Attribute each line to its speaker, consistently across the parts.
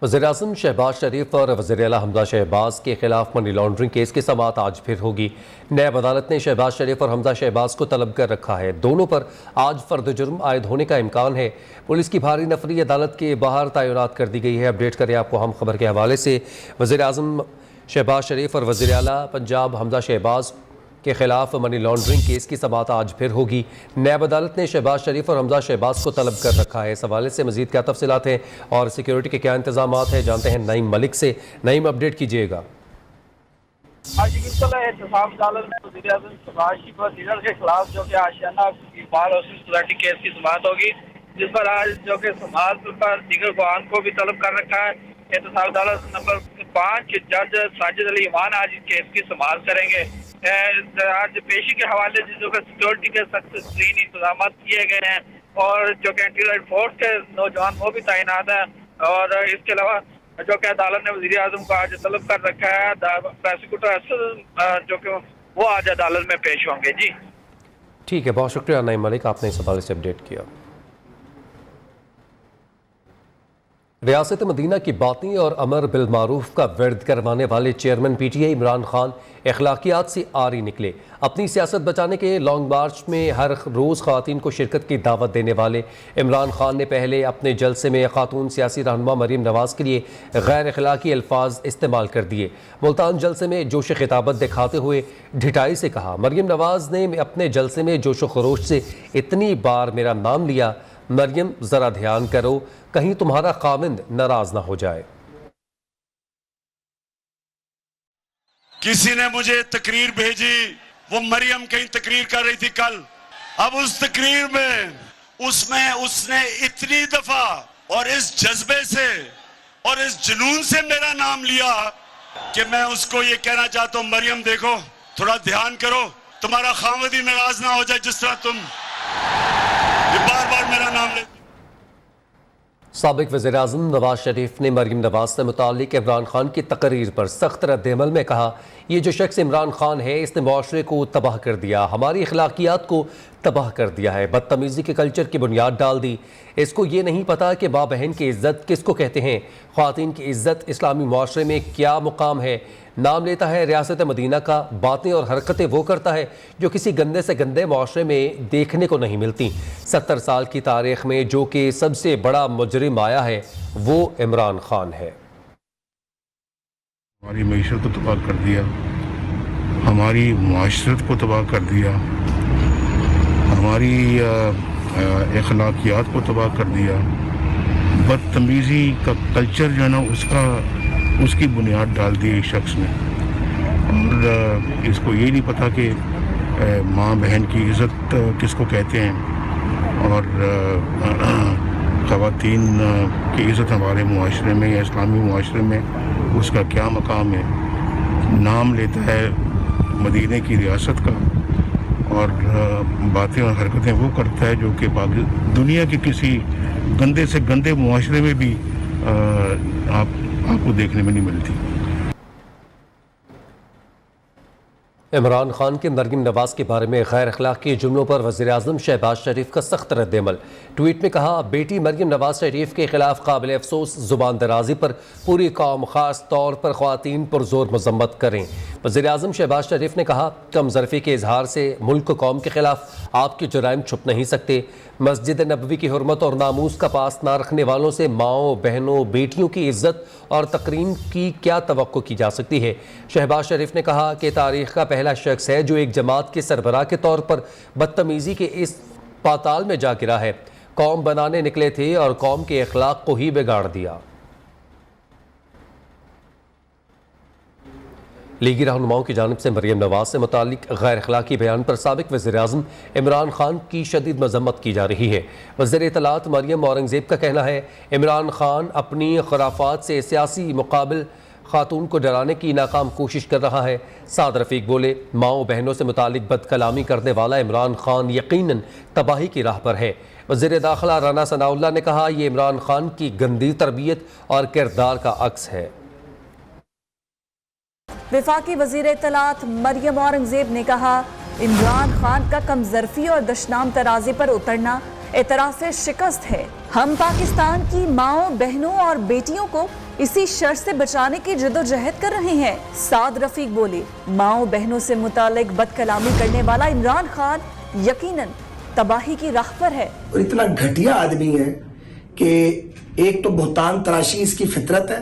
Speaker 1: वज़ीर-ए-आज़म शहबाज शरीफ और वज़ीर-ए-आला हमजा शहबाज के खिलाफ मनी लॉन्ड्रिंग केस की समाअत आज फिर होगी। नैब अदालत ने शहबाज शरीफ और हमजा शहबाज को तलब कर रखा है। दोनों पर आज फर्द जुर्म आयद होने का इम्कान है। पुलिस की भारी नफरी अदालत के बाहर तैनात कर दी गई है। अपडेट करें आपको हम खबर के हवाले से। वज़ीर-ए-आज़म शहबाज शरीफ और वज़ीर-ए-आला पंजाब हमजा शहबाज के खिलाफ मनी लॉन्ड्रिंग केस की समाअत आज फिर होगी। नैब अदालत ने शहबाज शरीफ और हमजा शहबाज को तलब कर रखा है। इस हवाले से मजीद क्या तफसीलात हैं और सिक्योरिटी के क्या इंतजाम हैं, जानते हैं नईम मलिक से। नईम, अपडेट कीजिएगा।
Speaker 2: आज बिल्कुल एहतसाब अदालत में वज़ीर-ए-आज़म शहबाज शरीफ और दीगर के खिलाफ जो कि आशियाना बार हाउसिंग सोसाइटी केस की समाअत होगी, जिस पर आज जो कि समाअत पर दीगर गवाहान को भी तलब कर रखा है। एहतसाब अदालत नंबर 5 जज साजिद अली इमान आज इस केस की समाअत करेंगे। आज पेशी के हवाले से जो कि सिक्योरिटी के सख्त तरीन इंतजाम किए गए हैं और जो कि एंटी राइट फोर्स के नौजवान वो भी तैनात हैं। और इसके अलावा जो कि अदालत ने वज़ीर-ए-आज़म को आज तलब कर रखा है। प्रोसिक्यूटर असद जो कि वो आज अदालत में पेश होंगे। जी
Speaker 1: ठीक है, बहुत शुक्रिया नईम मलिक, आपने इस हवाले से अपडेट किया। रियासत मदीना की बातें और अमर बिल मारूफ का विर्द करवाने वाले चेयरमैन PTI इमरान खान अखलाकियात से आरी निकले। अपनी सियासत बचाने के लॉन्ग मार्च में हर रोज़ ख़वातीन को शिरकत की दावत देने वाले इमरान खान ने पहले अपने जलसे में खातून सियासी रहनुमा मरीम नवाज़ के लिए गैर अखलाकी अल्फाज इस्तेमाल कर दिए। मुल्तान जलसे में जोश खिताबत दिखाते हुए ढिठाई से कहा, मरीम नवाज़ ने अपने जलसे में जोश खरोश से इतनी बार मेरा नाम लिया, मरियम ज़रा ध्यान करो कहीं तुम्हारा खाविंद नाराज ना हो जाए।
Speaker 3: किसी ने मुझे तकरीर भेजी, वो मरियम कहीं तकरीर कर रही थी कल। अब उस तकरीर में उसने इतनी दफा और इस जज्बे से और इस जुनून से मेरा नाम लिया कि मैं उसको ये कहना चाहता हूं, मरियम देखो थोड़ा ध्यान करो, तुम्हारा खाविंद ही नाराज ना हो जाए जिस तरह तुम बार बार मेरा नाम ले।
Speaker 1: साबिक वज़ीर-ए-आज़म नवाज शरीफ ने मरीम नवाज से मुताल्लिक इमरान खान की तकरीर पर सख्त रद्द-ए-अमल में कहा, ये जो शख्स इमरान खान है इसने मुआशरे को तबाह कर दिया, हमारी अखलाकियात को तबाह कर दिया है, बदतमीज़ी के कल्चर की बुनियाद डाल दी। इसको ये नहीं पता कि माँ बहन की इज़्ज़त किसको कहते हैं, ख़वातीन की इज़्ज़त इस्लामी मुआशरे में क्या मुकाम है। नाम लेता है रियासत मदीना का, बातें और हरकतें वो करता है जो किसी गंदे से गंदे मुआशरे में देखने को नहीं मिलती। 70 साल की तारीख़ में जो कि सबसे बड़ा मुजरिम आया है वो इमरान खान है।
Speaker 4: हमारी मईशत को तबाह कर दिया, हमारी मुआशरत को तबाह कर दिया, हमारी अखलाकियात को तबाह कर दिया। बदतमीज़ी का कल्चर जो है ना उसकी बुनियाद डाल दी एक शख्स ने। और इसको ये नहीं पता कि माँ बहन की इज़्ज़त किसको कहते हैं और ख़वातीन की इज़्ज़त हमारे मुआशरे में या इस्लामी मुआशरे में उसका क्या मकाम है। नाम लेता है मदीने की रियासत का और बातें और हरकतें वो करता है जो कि बाकी दुनिया के किसी गंदे से गंदे मुआशरे में भी आपको देखने में नहीं मिलती।
Speaker 1: इमरान खान के मरीम नवाज के बारे में गैर अखलाकी जुमलों पर वज़ीर-ए-आज़म शहबाज शरीफ का सख्त रद्द-ए-अमल। ट्वीट में कहा, बेटी मरीम नवाज शरीफ के खिलाफ काबिल अफसोस जुबान दराजी पर पूरी कौम खास तौर पर ख़वातीन पुरज़ोर मज़म्मत करें। वज़ीर-ए-आज़म शहबाज शरीफ ने कहा, कम ज़रफ़ी के इजहार से मुल्क कौम के खिलाफ आपके जुराइम छुप नहीं सकते। मस्जिद नबवी की हुर्मत और नामूस का पास ना रखने वालों से माओं बहनों बेटियों की इज्जत और तकरीम की क्या तवक्को की जा सकती है। शहबाज शरीफ ने कहा कि तारीख़ का पहला शख्स है जो एक जमात के सरबराह के तौर पर बदतमीज़ी के इस पाताल में जा गिरा है। कौम बनाने निकले थे और कौम के अखलाक को ही बिगाड़ दिया। लीगी रहनुमाओं की जानिब से मरीम नवाज से मुतालिक गैर अखलाकी बयान पर साबिक वज़ीर-ए-आज़म इमरान खान की शदीद मज़म्मत की जा रही है। वज़ीर इत्तलात मरियम औरंगज़ेब का कहना है, इमरान खान अपनी खुराफात से सियासी मुकाबिल खातून को डराने की नाकाम कोशिश कर रहा है। साद रफ़ीक बोले, माओं बहनों से मुतालिक बदकलामी करने वाला इमरान खान यकीनन तबाही की राह पर है। वज़ीर दाखिला राना सनाउल्लाह ने कहा, यह इमरान खान की गंदी तरबियत और किरदार का अक्स है।
Speaker 5: वफाकी वज़ीर इत्तलात मरियम औरंगज़ेब ने कहा, इमरान खान का कमज़रफ़ी और दशनाम तराजे पर उतरना एतराज से शिकस्त है। हम पाकिस्तान की माओं, बहनों और बेटियों को इसी शर से बचाने की जद्दोजहद कर रहे हैं। साद रफीक बोले, माओं बहनों से मुतालिक बदकलामी करने वाला इमरान खान यकीनन तबाही की राह पर है।
Speaker 6: और इतना घटिया आदमी है कि एक तो बुहतान तराशी इसकी फितरत है,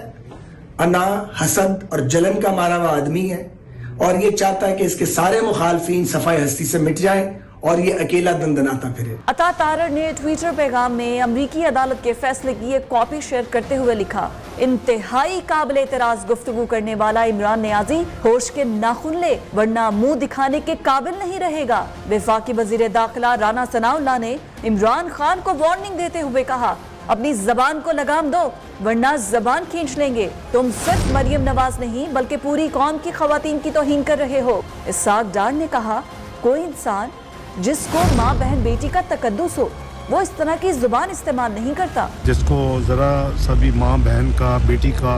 Speaker 6: अना, हसद और जलन का मारा हुआ आदमी है, और ये चाहता है कि इसके सारे मुखालफीन सफाई हस्ती से मिट जाएं और ये अकेला दंदनाता फिरे।
Speaker 5: अता तारर ने ट्विटर पैगाम में अमरीकी अदालत के फैसले की एक कॉपी शेयर करते हुए लिखा, इंतहाई काबिल एतराज गुफ्तगू करने वाला इमरान नियाजी होश के नाखून ले वरना मुंह दिखाने के काबिल नहीं रहेगा। वफाकी वजीर दाखिला राना सनाउल्लाह ने इमरान खान को वार्निंग देते हुए कहा, अपनी जबान को लगाम दो वरना जबान खींच लेंगे। तुम सिर्फ मरियम नवाज नहीं बल्कि पूरी कौम की खवातीन की तौहीन कर रहे हो। इसहाक डार ने कहा, कोई इंसान जिसको माँ बहन बेटी का तकद्दुस हो वो इस तरह की जुबान इस्तेमाल नहीं करता।
Speaker 4: जिसको ज़रा सभी माँ बहन का, बेटी का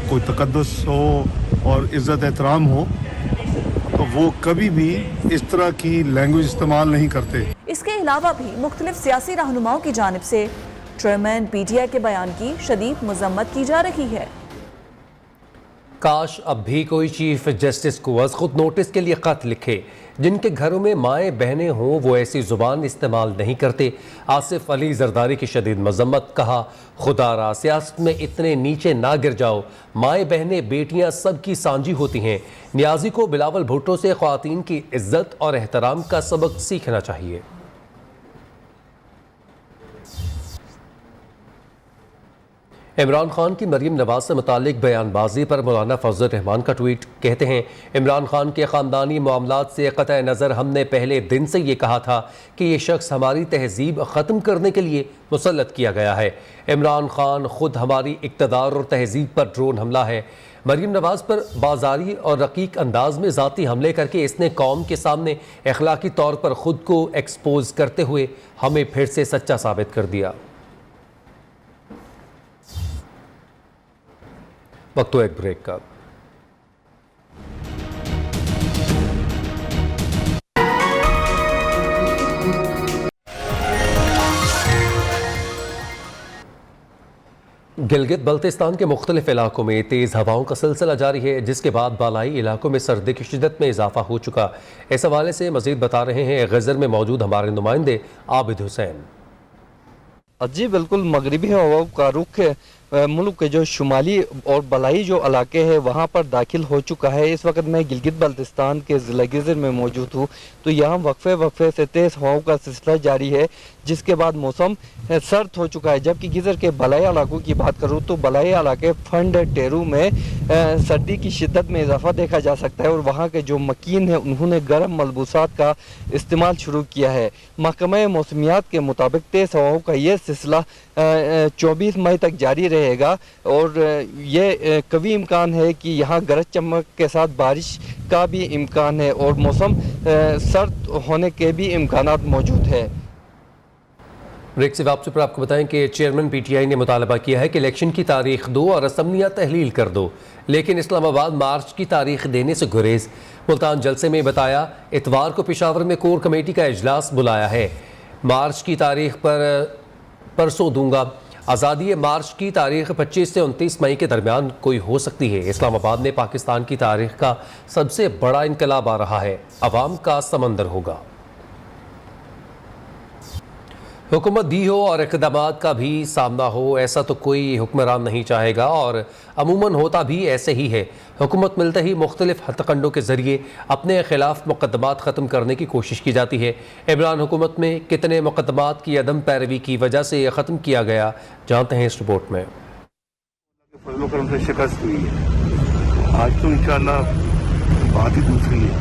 Speaker 4: कोई तकद्दुस हो और इज़्ज़त एहतराम हो तो वो कभी भी इस तरह की लैंग्वेज इस्तेमाल नहीं करते।
Speaker 5: इसके अलावा भी मुख्तलिफ सियासी रहनुमाओं की जानिब से चेयरमैन पीटीआई के बयान की शदीद मजम्मत की जा रही है।
Speaker 1: काश अब भी कोई चीफ जस्टिस को अज़ खुद नोटिस के लिए खत लिखे। जिनके घरों में माएँ बहनें हों वो ऐसी ज़ुबान इस्तेमाल नहीं करते। आसिफ अली जरदारी की शदीद मजम्मत, कहा, खुदारा सियासत में इतने नीचे ना गिर जाओ। माएँ बहनें बेटियाँ सब की सांझी होती हैं। नियाज़ी को बिलावल भुट्टो से ख़वातीन की इज़्ज़त और एहतराम का सबक सीखना चाहिए। इमरान खान की मरीम नवाज से मुतालिक बयानबाजी पर मौलाना फजल रहमान का ट्वीट, कहते हैं, इमरान खान के ख़ानदानी मामलात से क़तई नज़र हमने पहले दिन से ये कहा था कि ये शख्स हमारी तहजीब ख़त्म करने के लिए मुसल्लत किया गया है। इमरान खान ख़ुद हमारी इक़्तिदार और तहजीब पर ड्रोन हमला है। मरीम नवाज पर बाजारी और रकीक अंदाज में ज़ाती हमले करके इसने कौम के सामने अखलाकी तौर पर ख़ुद को एक्सपोज करते हुए हमें फिर से सच्चा साबित कर दिया। वक्त तो एक ब्रेक का। गिलगित बल्तिस्तान के मुख्तलिफ इलाकों में तेज़ हवाओं का सिलसिला जारी है, जिसके बाद बालाई इलाकों में सर्दी की शिद्दत में इजाफा हो चुका। इस हवाले से मज़ीद बता रहे हैं गज़र में मौजूद हमारे नुमाइंदे आबिद हुसैन।
Speaker 7: जी बिल्कुल, मगरिबी हवाओं का रुख मुल्क के जो शुमाली और बलाई जो इलाके हैं वहाँ पर दाखिल हो चुका है। इस वक्त मैं गिलगित बल्तिस्तान के ज़िला गिज़र में मौजूद हूँ, तो यहाँ वक्फे से तेज़ हवाओं का सिलसिला जारी है, जिसके बाद मौसम सर्द हो चुका है। जबकि गिज़र के बलाई इलाकों की बात करूँ तो बलाई इलाके फंड टेरू में सर्दी की शिद्दत में इजाफा देखा जा सकता है और वहाँ के जो मकीन हैं उन्होंने गर्म मलबूसात का इस्तेमाल शुरू किया है। महकमा मौसमियात के मुताबिक तेज़ हवाओं का ये सिलसिला 24 मई तक जारी रहेगा और ये कभी इम्कान है कि यहाँ गरज चमक के साथ बारिश का भी इम्कान है और मौसम सर्द होने के भी इम्कानात मौजूद है।
Speaker 1: ब्रेक से वापसी पर आपको बताएं कि चेयरमैन पीटीआई ने मुतालबा किया है कि इलेक्शन की तारीख दो और असम्बलियाँ तहलील कर दो, लेकिन इस्लामाबाद मार्च की तारीख देने से गुरेज। मुल्तान जलसे में बताया, इतवार को पेशावर में कोर कमेटी का इजलास बुलाया है। मार्च की तारीख पर परसों दूंगा। आज़ादी मार्च की तारीख 25 से 29 मई के दरमियान कोई हो सकती है। इस्लामाबाद में पाकिस्तान की तारीख का सबसे बड़ा इनकलाब आ रहा है, अवाम का समंदर होगा। हुकूमत दी हो और इक़दामात का भी सामना हो, ऐसा तो कोई हुक्मरान नहीं चाहेगा और अमूमन होता भी ऐसे ही है। हुकूमत मिलते ही मुख्तलिफ हथकंडों के ज़रिए अपने ख़िलाफ़ मुक़दमात ख़त्म करने की कोशिश की जाती है। इमरान हुकूमत में कितने मुक़दमात की अदम पैरवी की वजह से ये ख़त्म किया गया, जानते हैं इस रिपोर्ट में।
Speaker 4: फजल करम से शिकस्त हुई है, आज तो इंशाअल्लाह बात ही दूसरी है।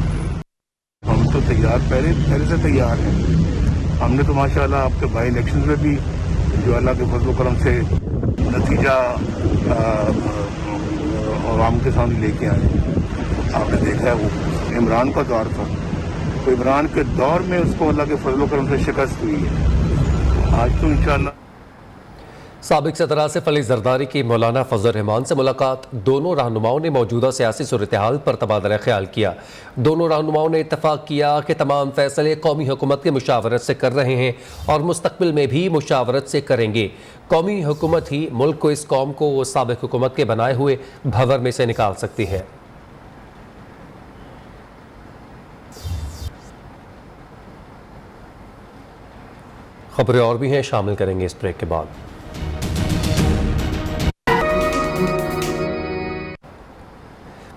Speaker 4: हम तो तैयार पहले से तैयार हैं। हमने तो माशाअल्लाह आपके बाई इलेक्शन में भी जो अल्लाह के फजल करम से नतीजा और आम के सामने लेके आए, आपने देखा है वो इमरान का दौर था, तो इमरान के दौर में उसको अल्लाह के फजल करम से शिकस्त हुई है। आज तो इंशाअल्लाह
Speaker 1: साबिक सदर आसिफ अली जरदारी की मौलाना फजल रहमान से मुलाकात। दोनों रहनुमाओं ने मौजूदा सियासी सूरत-ए-हाल पर तबादला ख्याल किया। दोनों रहनुमाओं ने इत्तफाक किया कि तमाम फैसले कौमी हुकूमत की मुशावरत से कर रहे हैं और मुस्तकबिल में भी मुशावरत से करेंगे। कौमी हुकूमत ही मुल्क को, इस कौम को साबिक हुकूमत के बनाए हुए भंवर में से निकाल सकती है। खबरें और भी हैं, शामिल करेंगे इस ब्रेक के बाद।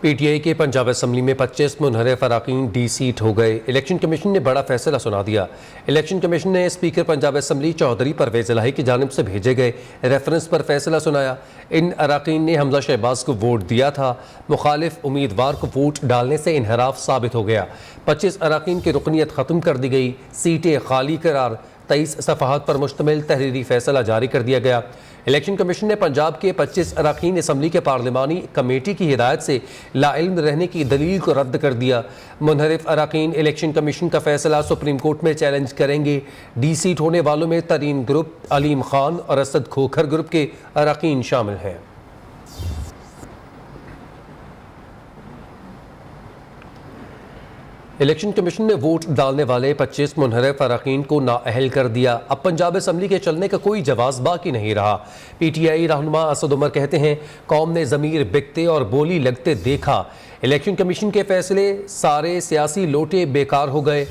Speaker 1: पीटीआई के पंजाब असम्बली में 25 मुनहरफ अराकीन डी सीट हो गए। इलेक्शन कमीशन ने बड़ा फैसला सुना दिया। इलेक्शन कमीशन ने स्पीकर पंजाब असम्बली चौधरी परवेज इलाही की जानिब से भेजे गए रेफरेंस पर फैसला सुनाया। इन अराकीन ने हमजा शहबाज को वोट दिया था। मुखालिफ उम्मीदवार को वोट डालने से इनहराफ साबित हो गया। 25 अराकीन की रुकनीत ख़त्म कर दी गई। सीटें खाली करार। 23 सफ़हात पर मुश्तमिल तहरीरी फैसला जारी कर दिया गया। इलेक्शन कमीशन ने पंजाब के 25 अराकीन असम्बली के पार्लिमानी कमेटी की हिदायत से लाइल्म रहने की दलील को रद्द कर दिया। मुनहरिफ अराकीन इलेक्शन कमीशन का फैसला सुप्रीम कोर्ट में चैलेंज करेंगे। डी सीट होने वालों में तरीन ग्रुप, अलीम खान और असद खोखर ग्रुप के अराकीन शामिल हैं। इलेक्शन कमीशन ने वोट डालने वाले 25 मुनहरफ अराकीन को नाअहल कर दिया। अब पंजाब असम्बली के चलने का कोई जवाब बाकी नहीं रहा। पीटीआई रहनुमा असद उमर कहते हैं, कौम ने ज़मीर बिकते और बोली लगते देखा। इलेक्शन कमीशन के फैसले सारे सियासी लोटे बेकार हो गए।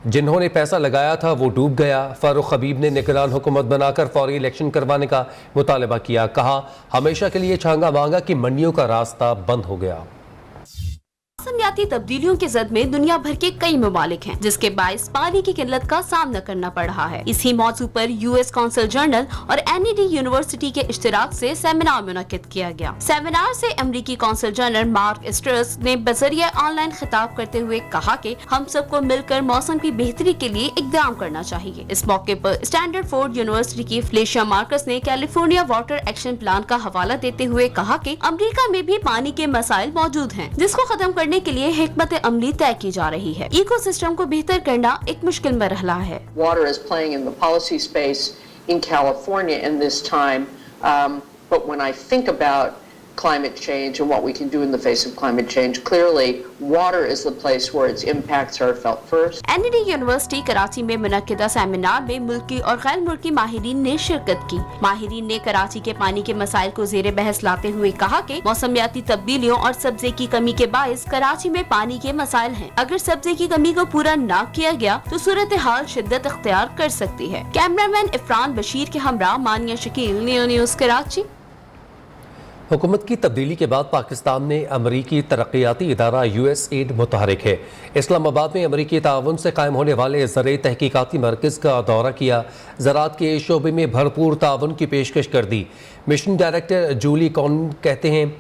Speaker 1: जिन्होंने पैसा लगाया था वो डूब गया। फारूक हबीब ने निगरान हुकूमत बनाकर फौरी इलेक्शन करवाने का मुतालबा किया। कहा, हमेशा के लिए छांगा मांगा कि मंडियों का रास्ता बंद हो गया।
Speaker 8: मौसमियाती तब्दीलियों के जद में दुनिया भर के कई ममालिक हैं, जिसके बायस पानी की किल्लत का सामना करना पड़ रहा है। इसी मौजू पर यूएस कौंसिल जर्नल और एनईडी यूनिवर्सिटी के इश्तिराक से सेमिनार मुनक्किद किया गया। सेमिनार से अमरीकी कौंसिल जनरल मार्क स्टर्स ने बजरिया ऑनलाइन खिताब करते हुए कहा कि हम सबको मिलकर मौसम की बेहतरी के लिए इकदाम करना चाहिए। इस मौके पर स्टैंडरफोर्ड यूनिवर्सिटी की फ्लेशिया मार्कस ने कैलिफोर्निया वाटर एक्शन प्लान का हवाला देते हुए कहा कि अमरीका में भी पानी के मसाइल मौजूद हैं, जिसको खत्म करने के लिए हिकमत अमली तय की जा रही है। इकोसिस्टम को बेहतर करना एक मुश्किल मरहला है।
Speaker 9: Water is playing in the policy space in California in this time, but when I think about climate change and what we can do in the face of climate change, clearly water is the place where its impacts are felt first.
Speaker 8: NED university Karachi में मुनक्किदा seminar में मुल्की और गैर मुल्की माहिरीन ने शिरकत की। माहिरीन ने कराची के पानी के मसाइल को जेर बहस लाते हुए कहा कि मौसमियाती तब्दीलियों और सब्जे की कमी के बायस कराची में पानी के मसाइल हैं। अगर सब्जे की कमी को पूरा न किया गया तो सूरत हाल शिद्दत इख्तियार कर सकती है। कैमरामैन इफरान बशीर के हमरा मानिया शकील, नियो न्यूज़ कराची।
Speaker 1: हुकूमत की तब्दीली के बाद पाकिस्तान में अमरीकी तरक्याती इदारा USAID मुतहरिक है। इस्लामाबाद में अमरीकी ताउन से कायम होने वाले ज़राई तहकीकाती मरकज़ का दौरा किया। ज़राअत के शोबे में भरपूर ताउन की पेशकश कर दी। मिशन डायरेक्टर जूली कॉन कहते हैं,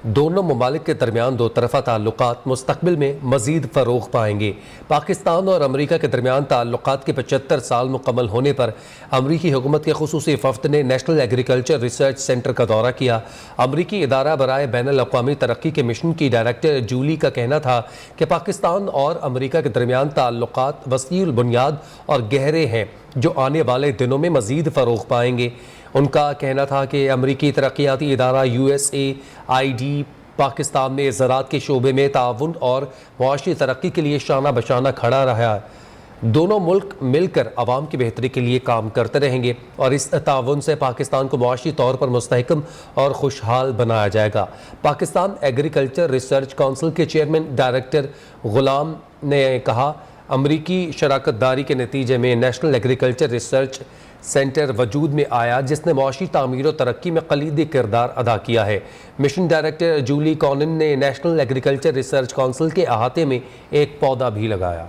Speaker 1: दोनों ममालिक के दरमियान दो तरफ़ा ताल्लुकात मुस्तकबिल में मज़ीद फ़रोग़ पाएंगे। पाकिस्तान और अमरीका के दरमियान ताल्लुकात के 75 साल मुकम्मल होने पर अमरीकी हुकूमत के खुसूसी वफ़द ने नेशनल एग्रीकल्चर रिसर्च सेंटर का दौरा किया। अमरीकी इदारा बराए बैनुल अक़वामी तरक्की के मिशन की डायरेक्टर जूली का कहना था कि पाकिस्तान और अमरीका के दरमियान ताल्लुकात वसीउल बुनियाद और गहरे हैं, जो आने वाले दिनों में मज़ीद फ़रोग़ पाएंगे। उनका कहना था कि अमरीकी तरक्याती इदारा USAID पाकिस्तान में ज़राअत के शोबे में ताउन और मुआशी तरक्की के लिए शाना बशाना खड़ा रहा है। दोनों मुल्क मिलकर आवाम की बेहतरी के लिए काम करते रहेंगे और इस ताउन से पाकिस्तान को मुआशी तौर पर मुस्तहकम और खुशहाल बनाया जाएगा। पाकिस्तान एग्रीकल्चर रिसर्च काउंसिल के चेयरमैन डायरेक्टर गुलाम ने कहा, अमरीकी शराकत दारी के नतीजे में नेशनल एग्रीकल्चर रिसर्च सेंटर वजूद में आया, जिसने मुआशी तामीर और तरक्की में कलीदी किरदार अदा किया है। मिशन डायरेक्टर जूली कॉनिन ने नेशनल एग्रीकल्चर रिसर्च काउंसिल के अहाते में एक पौधा भी लगाया।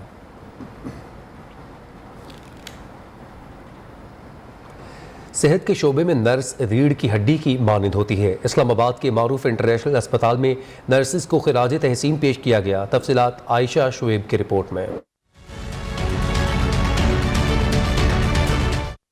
Speaker 1: सेहत के शोबे में नर्स रीढ़ की हड्डी की मानिंद होती है। इस्लामाबाद के मारूफ इंटरनेशनल अस्पताल में नर्सिस को खिराज तहसीन पेश किया गया। तफसीलात आयशा शुएब की रिपोर्ट में।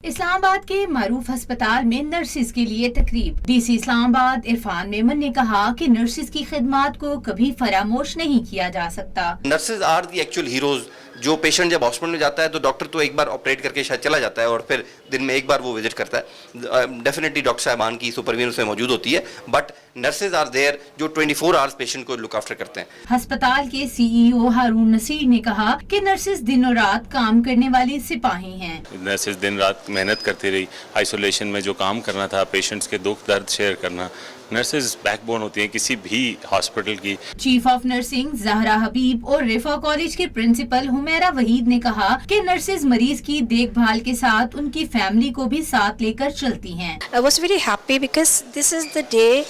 Speaker 10: اسلام آباد کے معروف ہسپتال میں نرسز کے لیے تقریب. DC اسلام آباد عرفان میمن نے کہا کہ نرسز کی خدمات کو کبھی فراموش نہیں کیا جا سکتا.
Speaker 11: Nurses are the actual heroes. جو پیشنٹ جب ہاسپٹل میں جاتا ہے تو ڈاکٹر تو ایک بار آپریٹ کر کے شاید چلا جاتا ہے اور پھر دن میں ایک بار وہ وزٹ کرتا ہے. ڈیفینیٹلی ڈاکٹر صاحبان کی سپرویژن اس میں موجود ہوتی ہے, بٹ نرسز آر دیئر جو 24 آورز پیشنٹ کو لک آفٹر کرتے ہیں.
Speaker 10: ہسپتال کے CEO ہارون نصیر نے کہا کہ نرسز دن و رات کام کرنے والی سپاہی ہیں.
Speaker 12: نرسز دن رات محنت کرتی رہی, آئسولیشن میں جو کام کرنا تھا, پیشنٹس کے دکھ درد شیئر کرنا. نرسز بیک بون ہوتی ہیں کسی بھی ہاسپٹل کی.
Speaker 10: چیف آف نرسنگ زہرا حبیب اور رفا کالج کے پرنسپل حمیرہ وحید نے کہا کہ نرسز مریض کی دیکھ بھال کے ساتھ ان کی فیملی کو بھی ساتھ لے کر چلتی ہیں.
Speaker 13: I was very happy because this is the day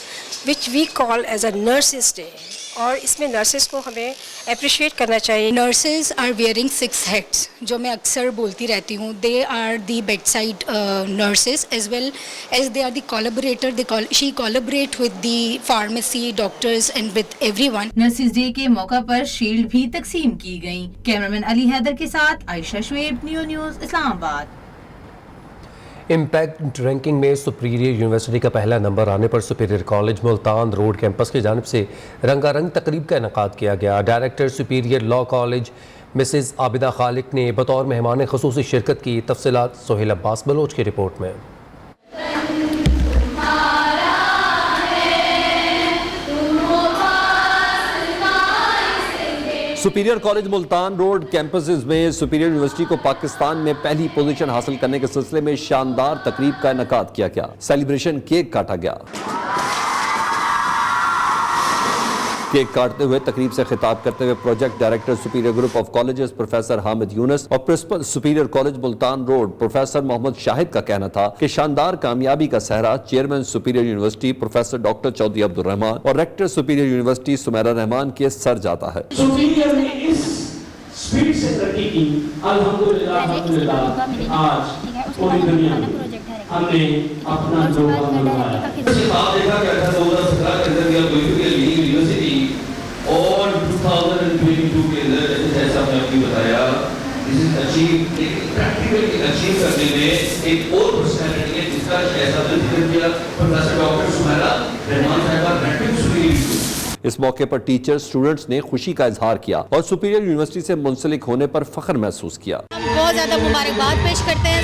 Speaker 13: which we call as a nurses day. اور اس میں نرسز کو ہمیں اپریشیٹ کرنا چاہیے.
Speaker 14: نرسز آر ویئرنگ 6 hats جو میں اکثر بولتی رہتی ہوں. They are the bedside nurses as well as they are the collaborator. She collaborate with the pharmacy doctors and with everyone.
Speaker 10: Nurses day کے موقع پر شیلڈ بھی تقسیم کی گئیں. کیمرامین علی حیدر کے ساتھ عائشہ Shoaib, news Islamabad.
Speaker 1: Impact ranking میں superior university کا پہلا نمبر آنے پر superior college Multan road campus کی جانب سے رنگا رنگ تقریب کا انعقاد کیا گیا. Director superior law college Mrs Abida Khaliq نے بطور مہمان خصوصی شرکت کی. تفصیلات سہیل عباس بلوچ کی رپورٹ میں.
Speaker 15: Superior college Multan road campuses میں سپیریئر یونیورسٹی کو پاکستان میں پہلی پوزیشن حاصل کرنے کے سلسلے میں شاندار تقریب کا انعقاد کیا گیا. سیلیبریشن کیک کاٹا گیا. کیک کاٹتے ہوئے تقریب سے خطاب کرتے ہوئے project director superior group of colleges professor Hamid Younis اور principal superior college Multan road professor Muhammad Shahid کا کہنا تھا کہ شاندار کامیابی کا صحرا chairman superior university professor doctor Chaudhry Abdul Rehman اور rector superior university Sameera Rehman کے سر جاتا ہے.
Speaker 16: سپیریئر نے اس سپیڈ سے ترقی کی. الحمدللہ آج پوری دنیا میں ہم نے اپنا لوگا بنوایا. آپ دیکھا کہ 2017 کے اندر یونیورسٹی اور 2022 کے اندر جیسا میں آپ کی بتایا this is achieved practically achieve کرنے میں ایک اور پرسنالٹی ہے جس کا ایسا ذکر کیا پروفیسر ڈاکٹر سمیرہ رحمان صاحبہ ریکٹر سپیریئر.
Speaker 15: اس موقع پر ٹیچر اسٹوڈنٹس نے خوشی کا اظہار کیا اور سپیریئر یونیورسٹی سے منسلک ہونے پر فخر محسوس کیا.
Speaker 14: ہم بہت زیادہ مبارکباد پیش کرتے ہیں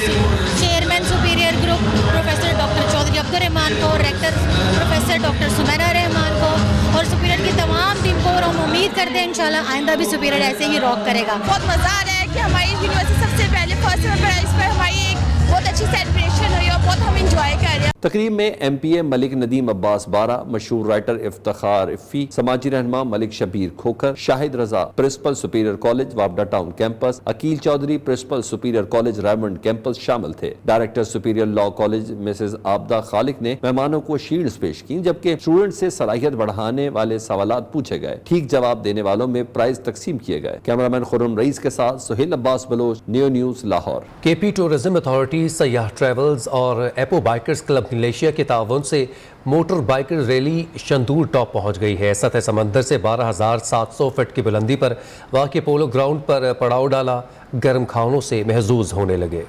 Speaker 14: chairman Superior Group professor doctor Chaudhry Abdur Rahman کو, rector professor doctor Sumaira Rahman کو اور سپیریئر کی تمام ٹیم کو. اور ہم امید کرتے ہیں انشاءاللہ آئندہ بھی سپیریئر ایسے ہی راک کرے گا.
Speaker 17: بہت مزہ آ رہا ہے کہ ہماری یونیورسٹی سب سے پہلے فرسٹ نمبر پر اس پر ہماری ایک بہت اچھی سیلیبریشن ہوئی اور بہت ہم انجوائے کر رہے ہیں.
Speaker 15: تقریب میں MPA ملک ندیم عباس بارہ, مشہور رائٹر افتخار افی, سماجی رہنما Malik Shabbir Khokhar, Shahid Raza principal superior college وابڈا town campus, Aqeel Chaudhry principal superior college Raymond campus شامل تھے. Director superior law college Mrs Abida Khaliq نے مہمانوں کو شیلڈز پیش کی جبکہ اسٹوڈنٹ سے صلاحیت بڑھانے والے سوالات پوچھے گئے. ٹھیک جواب دینے والوں میں پرائز تقسیم کیے گئے. کیمرامین خرم رئیس کے ساتھ Sohail Abbas Baloch, news Lahore.
Speaker 1: KP tourism authority, Sayyah travels اور ایپو بائکرز کلب ملیشیا کے تعاون سے motor biker rally Shandur top پہنچ گئی ہے. سطح سمندر سے 12,700 فٹ کی بلندی پر واقع پولو گراؤنڈ پر پڑاؤ ڈالا. گرم کھانوں سے محظوظ ہونے لگے.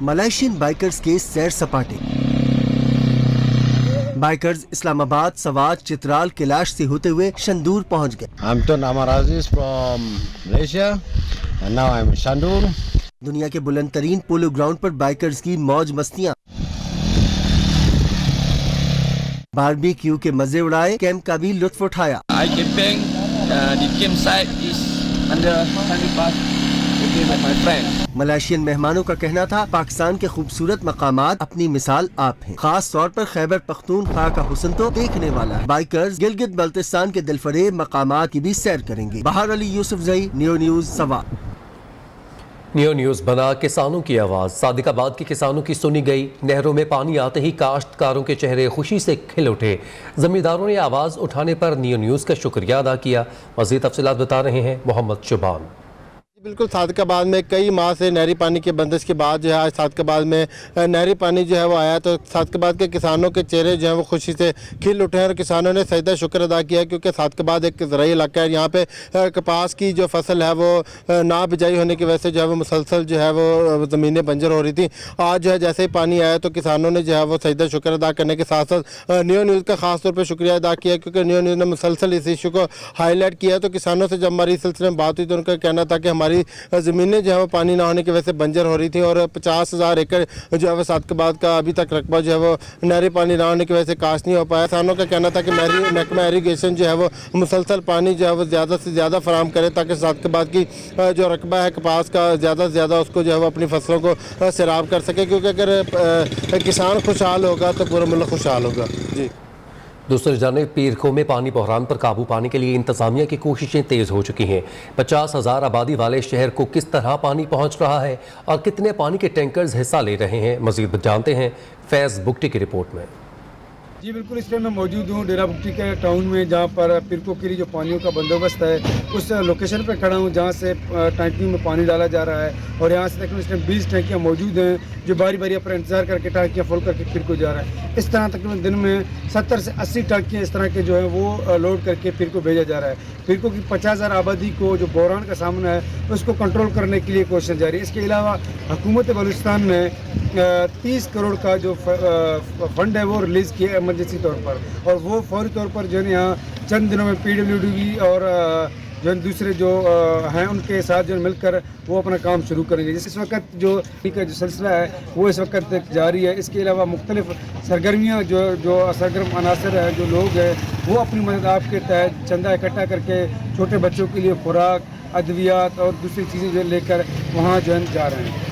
Speaker 18: ملائیشین بائکرز کے سیر سپاٹے. بائکرز اسلام آباد, سوات, چترال, کیلاش سے ہوتے ہوئے شندور پہنچ گئے.
Speaker 19: I'm Tun Amar Aziz from Malaysia and now I'm in Shandur.
Speaker 18: دنیا کے بلند ترین پولو گراؤنڈ پر بائکرز کی موج مستیاں. باربی کیو کے مزے اڑائے, کیمپ کا بھی لطف اٹھایا. ملائیشین مہمانوں کا کہنا تھا پاکستان کے خوبصورت مقامات اپنی مثال آپ ہیں. خاص طور پر خیبر پختونخوا کا حسن تو دیکھنے والا ہے. بائکرز گلگت بلتستان کے دلفریب مقامات کی بھی سیر کریں گے. بہار علی یوسف زئی, نیوز سوات.
Speaker 1: نیوز بنا کسانوں کی آواز. صادق آباد کے کسانوں کی سنی گئی. نہروں میں پانی آتے ہی کاشتکاروں کے چہرے خوشی سے کھل اٹھے. زمینداروں نے آواز اٹھانے پر نیوز کا شکریہ ادا کیا. مزید تفصیلات بتا رہے ہیں محمد شبان.
Speaker 20: बिल्कुल सादकाबाद में कई माह से नहरी पानी की बंदिश के बाद जो है आज सादकाबाद में नहरी पानी जो है वो आया, तो सादकाबाद के किसानों के चेहरे जो हैं वो खुशी से खिल उठे हैं और किसानों ने सजदा शुक्र अदा किया, क्योंकि सादकाबाद एक ज़राई इलाका है। यहाँ पे कपास की जो फसल है वो ना बिजाई होने की वजह से जो है वो मुसलसल जो है वो ज़मीनें बंजर हो रही थी। आज जो है जैसे ही पानी आया तो किसानों ने जो है वो सजदा शुक्र अदा करने के साथ साथ न्यू न्यूज़ का ख़ास तौर पर शुक्रिया अदा किया, क्योंकि न्यू न्यूज़ ने मुसलसल इस इशू को हाईलाइट किया। तो किसानों से जब हमारी इस सिलसिले में बात हुई तो उनका कहना था कि हमारी ज़मीनें जो है वो पानी ना होने की वजह से बंजर हो रही थी और 50,000 एकड़ जो है वो सादकाबाद का अभी तक रकबा जो है वो नहरी पानी ना होने की वजह से काश नहीं हो पाया। किसानों का कहना था कि महकमा इरीगेशन जो है वो मुसलसल पानी जो है वो ज़्यादा से ज़्यादा फराहम करे, ताकि सादकाबाद की जो रकबा है कपास का ज़्यादा से ज़्यादा उसको जो है वो अपनी फसलों को सैराब कर सके, क्योंकि अगर किसान खुशहाल होगा तो पूरा मुल्क खुशहाल होगा। जी।
Speaker 1: दूसरी जानिब पीरखो में पानी बहरान पर काबू पाने के लिए इंतजामिया की कोशिशें तेज हो चुकी हैं। 50,000 आबादी वाले शहर को किस तरह पानी पहुंच रहा है और कितने पानी के टैंकर्स हिस्सा ले रहे हैं, मजीद जानते हैं फैज़ बुगटी की रिपोर्ट में।
Speaker 21: जी बिल्कुल, इस टाइम मैं मौजूद हूँ डेरा बुगटी के टाउन में, जहाँ पर पीरखो के लिए जो पानियों का बंदोबस्त है उस लोकेशन पर खड़ा हूँ जहाँ से टंकी में पानी डाला जा रहा है। और यहाँ से तकरीबन इस टाइम 20 टंकियाँ मौजूद हैं जो बारी बारी अपना इंतजार करके टंकियाँ फुल करके पीरखो जा रहा है। इस तरह तकरीबन दिन में 70 से 80 टंकियाँ इस तरह के जो है वो लोड करके पीरखो भेजा जा रहा है। पीरखो की 50,000 आबादी को जो बहरान का सामना है उसको कंट्रोल करने के लिए कोशिश जारी है। इसके अलावा हुकूमत बलूचिस्तान ने 30 करोड़ का जो फंड है वो रिलीज़ किया इमरजेंसी तौर पर, और वो फौरी तौर पर जो है यहाँ चंद दिनों में PWD और जो दूसरे जो हैं उनके साथ जो मिलकर वो अपना काम शुरू करेंगे। इस वक्त जो सिलसिला है वो इस वक्त तक जारी है। इसके अलावा मुख्तलिफ सरगर्मियाँ जो सरगर्म अनासर हैं, जो लोग हैं, वो अपनी मदद आपके तहत चंदा इकट्ठा करके छोटे बच्चों के लिए खुराक, अद्वियात और दूसरी चीज़ें जो लेकर वहाँ जो है जा रहे हैं।